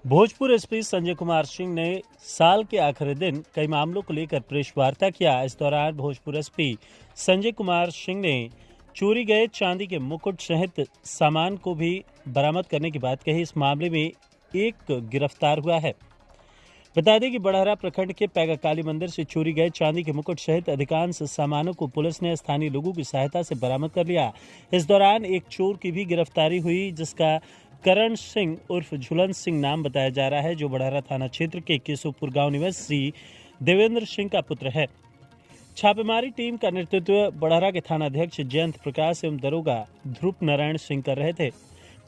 Bhojpur SP Sanjay Kumar Singh ने साल के आखिरी दिन कई मामलों को लेकर प्रेस वार्ता किया। इस दौरान भोजपुर एसपी संजय कुमार सिंह ने चोरी गए चांदी के मुकुट सहित सामान को भी बरामद करने की बात कही। इस मामले में एक गिरफ्तार हुआ है। बता दें कि बड़हरा प्रखंड के पैगा काली मंदिर से चोरी गए चांदी के मुकुट सहित अधिकांश सामानों को पुलिस ने स्थानीय लोगों की सहायता से बरामद कर लिया। इस दौरान एक चोर की भी गिरफ्तारी हुई, जिसका करण सिंह उर्फ झुलन सिंह नाम बताया जा रहा है, जो बड़हरा थाना क्षेत्र के केशवपुर गांव निवासी देवेंद्र सिंह का पुत्र है। छापेमारी टीम का नेतृत्व बड़हरा के थाना अध्यक्ष जयंत प्रकाश एवं दरोगा ध्रुव नारायण सिंह कर रहे थे।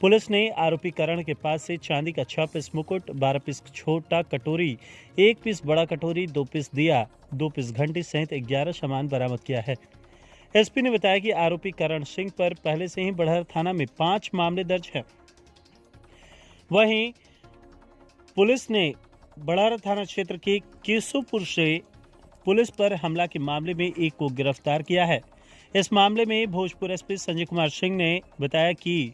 पुलिस ने आरोपी करण के पास से चांदी का 6 पीस मुकुट, 12 पीस छोटा कटोरी, 1 पीस बड़ा कटोरी, 2 पीस दिया, 2 पीस घंटी सहित 11 सामान बरामद किया है। एसपी ने बताया कि आरोपी करण सिंह पर पहले से ही बड़हरा थाना में 5 मामले दर्ज हैं। वहीं पुलिस ने बड़हरा थाना क्षेत्र के केशवपुर से पुलिस पर हमला के मामले में एक को गिरफ्तार किया है। इस मामले में भोजपुर एसपी संजय कुमार सिंह ने बताया कि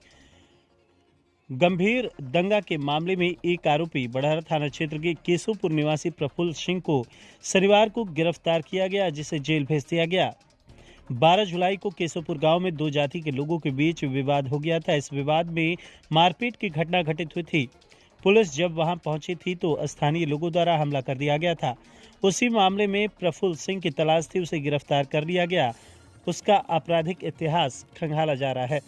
गंभीर दंगा के मामले में एक आरोपी बड़हरा थाना क्षेत्र के केशवपुर निवासी प्रफुल्ल सिंह को शनिवार को गिरफ्तार किया गया, जिसे जेल भेज दिया गया। 12 जुलाई को केशवपुर गांव में 2 जाति के लोगों के बीच विवाद हो गया था। इस विवाद में मारपीट की घटना घटित हुई थी। पुलिस जब वहां पहुंची थी तो स्थानीय लोगों द्वारा हमला कर दिया गया था। उसी मामले में प्रफुल्ल सिंह की तलाश थी, उसे गिरफ्तार कर लिया गया। उसका आपराधिक इतिहास खंगाला जा रहा है।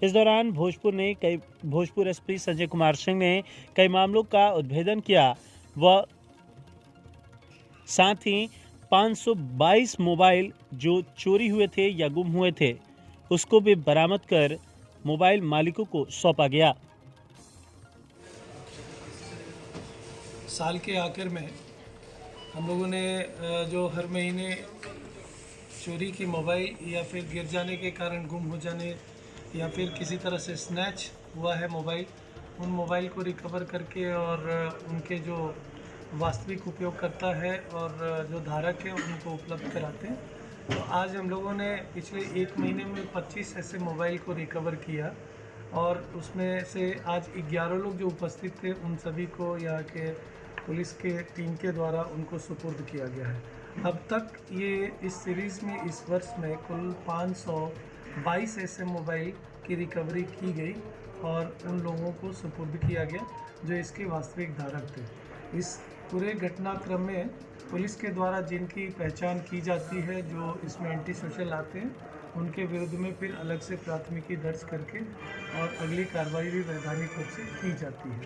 इस दौरान भोजपुर एसपी संजय कुमार सिंह ने कई मामलों का उद्भेदन किया व साथ ही 522 मोबाइल जो चोरी हुए थे या गुम हुए थे, उसको भी बरामद कर मोबाइल मालिकों को सौंपा गया। साल के आखिर में हम लोगों ने जो हर महीने चोरी की मोबाइल या फिर गिर जाने के कारण गुम हो जाने या फिर किसी तरह से स्नैच हुआ है मोबाइल, उन मोबाइल को रिकवर करके और उनके जो वास्तविक उपयोगकर्ता है और जो धारक है उनको उपलब्ध कराते हैं। तो आज हम लोगों ने पिछले 1 महीने में 25 ऐसे मोबाइल को रिकवर किया और उसमें से आज 11 लोग जो उपस्थित थे उन सभी को यहाँ के पुलिस के टीम के द्वारा उनको सुपुर्द किया गया है। अब तक ये इस सीरीज़ में इस वर्ष में कुल 522 ऐसे मोबाइल की रिकवरी की गई और उन लोगों को सुपुर्द किया गया जो इसके वास्तविक धारक थे। इस पूरे घटनाक्रम में पुलिस के द्वारा जिनकी पहचान की जाती है, जो इसमें एंटी सोशल आते हैं, उनके विरुद्ध में फिर अलग से प्राथमिकी दर्ज करके और अगली कार्रवाई भी वैधानिक रूप से की जाती है।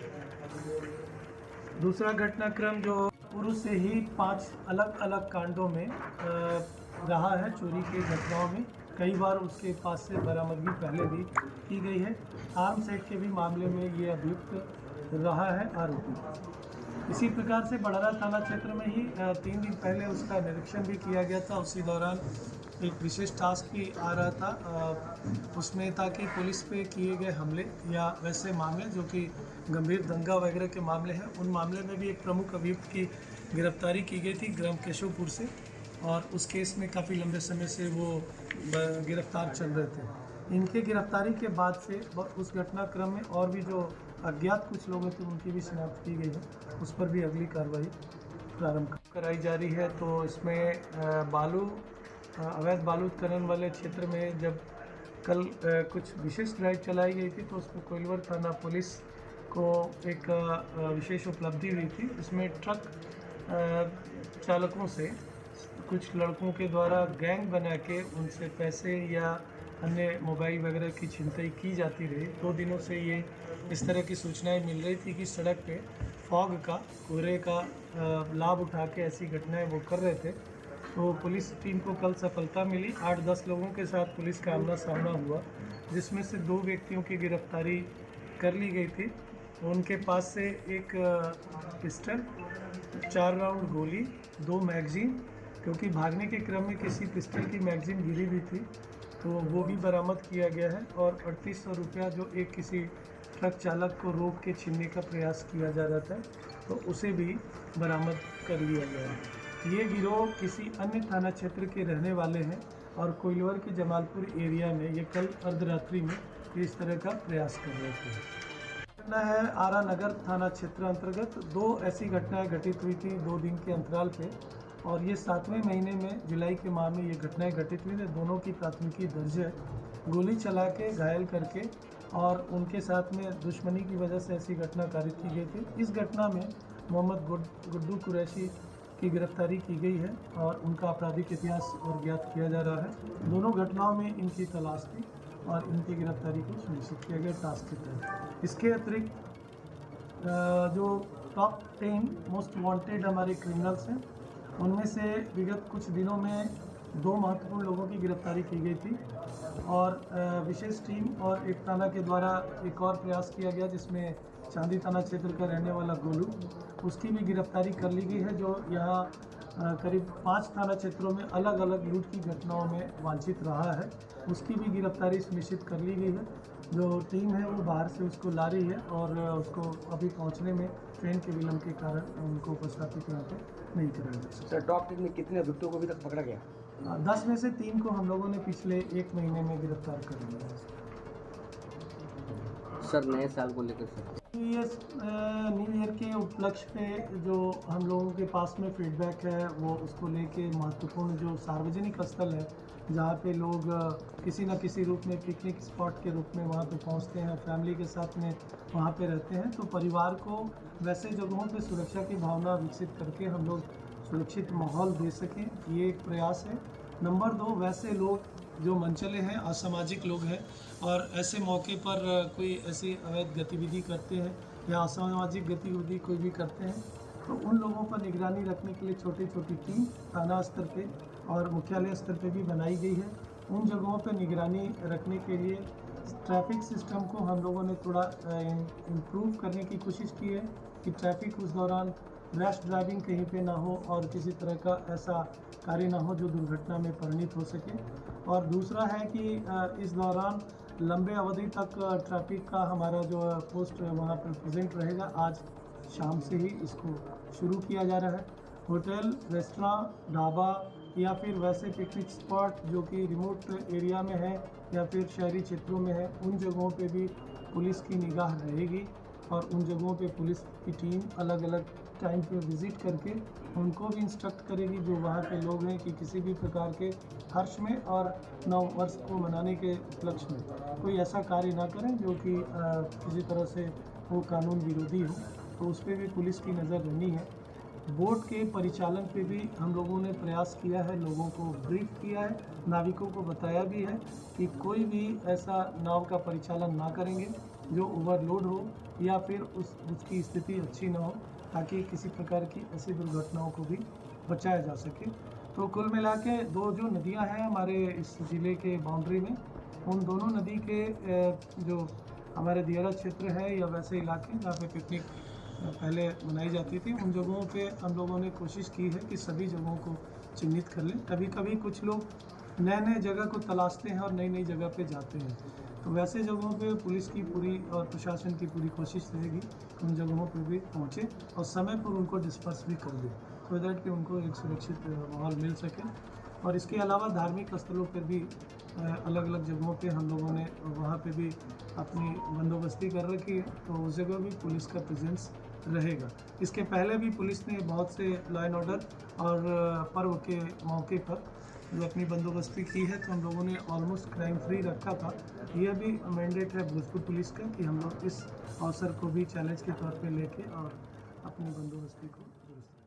दूसरा घटनाक्रम जो पूर्व से ही 5 अलग अलग कांडों में रहा है, चोरी की घटनाओं में कई बार उसके पास से बरामदगी पहले भी की गई है। आर्म्स एक्ट के भी मामले में ये अभियुक्त रहा है आरोपी। इसी प्रकार से बड़हरा थाना क्षेत्र में ही 3 दिन पहले उसका निरीक्षण भी किया गया था। उसी दौरान एक विशेष टास्क भी आ रहा था उसमें, ताकि पुलिस पे किए गए हमले या वैसे मामले जो कि गंभीर दंगा वगैरह के मामले हैं, उन मामले में भी एक प्रमुख अभियुक्त की गिरफ्तारी की गई थी ग्राम केशवपुर से, और उस केस में काफ़ी लंबे समय से वो गिरफ्तार चल रहे थे। इनके गिरफ्तारी के बाद से उस घटनाक्रम में और भी जो अज्ञात कुछ लोग थे उनकी भी शिनाख्त की गई है, उस पर भी अगली कार्रवाई प्रारंभ कराई जा रही है। तो इसमें अवैध बालू उत्खनन वाले क्षेत्र में जब कल कुछ विशेष ड्राइव चलाई गई थी तो उसमें कोइलवर थाना पुलिस को एक विशेष उपलब्धि हुई थी। इसमें ट्रक चालकों से कुछ लड़कों के द्वारा गैंग बना के उनसे पैसे या अन्य मोबाइल वगैरह की छिनतई की जाती रही। 2 दिनों से ये इस तरह की सूचनाएं मिल रही थी कि सड़क पे फॉग का, कोहरे का लाभ उठा के ऐसी घटनाएं वो कर रहे थे। तो पुलिस टीम को कल सफलता मिली। 8-10 लोगों के साथ पुलिस का आमना सामना हुआ, जिसमें से 2 व्यक्तियों की गिरफ्तारी कर ली गई थी। उनके पास से एक पिस्टल, 4 राउंड गोली, 2 मैगजीन, क्योंकि भागने के क्रम में किसी पिस्टल की मैगजीन गिरी हुई थी तो वो भी बरामद किया गया है। और 3800 रुपया जो एक किसी ट्रक चालक को रोक के छीनने का प्रयास किया जा रहा था, तो उसे भी बरामद कर लिया गया है। ये गिरोह किसी अन्य थाना क्षेत्र के रहने वाले हैं और कोइलवर के जमालपुर एरिया में ये कल अर्धरात्रि में इस तरह का प्रयास कर रहे थे। घटना है आरा नगर थाना क्षेत्र अंतर्गत। दो ऐसी घटनाएं घटित हुई थी 2 दिन के अंतराल पे, और ये 7वें महीने में जुलाई के माह में ये घटनाएं घटित हुई थी। दोनों की प्राथमिकी दर्ज है। गोली चला के घायल करके और उनके साथ में दुश्मनी की वजह से ऐसी घटना कारित की गई थी। इस घटना में मोहम्मद गुड्डू कुरैशी की गिरफ्तारी की गई है और उनका आपराधिक इतिहास और ज्ञात किया जा रहा है। दोनों घटनाओं में इनकी तलाश थी और इनकी गिरफ्तारी को सुनिश्चित किया गया टास्क के तहत। इसके अतिरिक्त जो टॉप 10 मोस्ट वांटेड हमारे क्रिमिनल्स हैं, उनमें से विगत कुछ दिनों में 2 महत्वपूर्ण लोगों की गिरफ्तारी की गई थी और विशेष टीम और एक थाना के द्वारा एक और प्रयास किया गया जिसमें चांदी थाना क्षेत्र का रहने वाला गोलू, उसकी भी गिरफ्तारी कर ली गई है, जो यहाँ करीब 5 थाना क्षेत्रों में अलग अलग लूट की घटनाओं में वांछित रहा है। उसकी भी गिरफ्तारी सुनिश्चित कर ली गई है। जो टीम है वो बाहर से उसको ला रही है और उसको अभी पहुंचने में ट्रेन के विलम्ब के कारण उनको उपस्थापित यहाँ पे नहीं कराया जा सकता। सर, टॉप 10 में कितने अभियुक्तों को अभी तक पकड़ा गया? 10 में से 3 को हम लोगों ने पिछले 1 महीने में गिरफ्तार कर लिया है। सर, नए साल को लेकर सर न्यू ईयर के उपलक्ष्य पे जो हम लोगों के पास में फीडबैक है वो उसको लेके महत्वपूर्ण जो सार्वजनिक स्थल है जहाँ पे लोग किसी न किसी रूप में पिकनिक स्पॉट के रूप में वहाँ पे पहुँचते हैं, फैमिली के साथ में वहाँ पे रहते हैं, तो परिवार को वैसे जगहों पे सुरक्षा की भावना विकसित करके हम लोग सुरक्षित माहौल दे सकें, ये एक प्रयास है। नंबर 2, वैसे लोग जो मनचले हैं, असामाजिक लोग हैं और ऐसे मौके पर कोई ऐसी अवैध गतिविधि करते हैं या असामाजिक गतिविधि कोई भी करते हैं, तो उन लोगों पर निगरानी रखने के लिए छोटी छोटी टीम थाना स्तर पे और मुख्यालय स्तर पे भी बनाई गई है। उन जगहों पे निगरानी रखने के लिए ट्रैफिक सिस्टम को हम लोगों ने थोड़ा इम्प्रूव करने की कोशिश की है कि ट्रैफिक उस दौरान रैश ड्राइविंग कहीं पे ना हो और किसी तरह का ऐसा कार्य ना हो जो दुर्घटना में परिणित हो सके। और दूसरा है कि इस दौरान लंबे अवधि तक ट्रैफिक का हमारा जो पोस्ट वहाँ पर प्रेजेंट रहेगा। आज शाम से ही इसको शुरू किया जा रहा है। होटल, रेस्टोरेंट, ढाबा या फिर वैसे पिकनिक स्पॉट जो कि रिमोट एरिया में है या फिर शहरी क्षेत्रों में है, उन जगहों पे भी पुलिस की निगाह रहेगी और उन जगहों पे पुलिस की टीम अलग अलग टाइम पे विज़िट करके उनको भी इंस्ट्रक्ट करेगी जो वहाँ के लोग हैं कि किसी भी प्रकार के हर्ष में और नव वर्ष को मनाने के उपलक्ष्य में कोई ऐसा कार्य ना करें जो कि किसी तरह से वो कानून विरोधी हो, तो उस पर भी पुलिस की नज़र रहनी है। बोट के परिचालन पे भी हम लोगों ने प्रयास किया है, लोगों को ब्रीफ किया है, नाविकों को बताया भी है कि कोई भी ऐसा नाव का परिचालन ना करेंगे जो ओवरलोड हो या फिर उसकी स्थिति अच्छी ना हो, ताकि किसी प्रकार की ऐसी दुर्घटनाओं को भी बचाया जा सके। तो कुल मिला के 2 जो नदियां हैं हमारे इस ज़िले के बाउंड्री में, उन दोनों नदी के जो हमारे दियारा क्षेत्र है या वैसे इलाके जहाँ पे पिकनिक पहले मनाई जाती थी, उन जगहों पे हम लोगों ने कोशिश की है कि सभी जगहों को चिन्हित कर लें। कभी कभी कुछ लोग नए नए जगह को तलाशते हैं और नई नई जगह पे जाते हैं, तो वैसे जगहों पे पुलिस की पूरी और प्रशासन की पूरी कोशिश रहेगी कि उन जगहों पे भी पहुँचे और समय पर उनको डिस्पर्स भी कर दें, सो दैट कि उनको एक सुरक्षित माहौल मिल सके। और इसके अलावा धार्मिक स्थलों पर भी अलग अलग जगहों पे हम लोगों ने वहाँ पे भी अपनी बंदोबस्ती कर रखी है, तो उस जगह भी पुलिस का प्रेजेंस रहेगा। इसके पहले भी पुलिस ने बहुत से लॉ एंड ऑर्डर और पर्व के मौके पर जो अपनी बंदोबस्ती की है, तो हम लोगों ने ऑलमोस्ट क्राइम फ्री रखा था। यह भी मैंडेट है भोजपुर पुलिस का कि हम लोग इस अवसर को भी चैलेंज के तौर पे लेके और अपनी बंदोबस्ती को दुरुस्त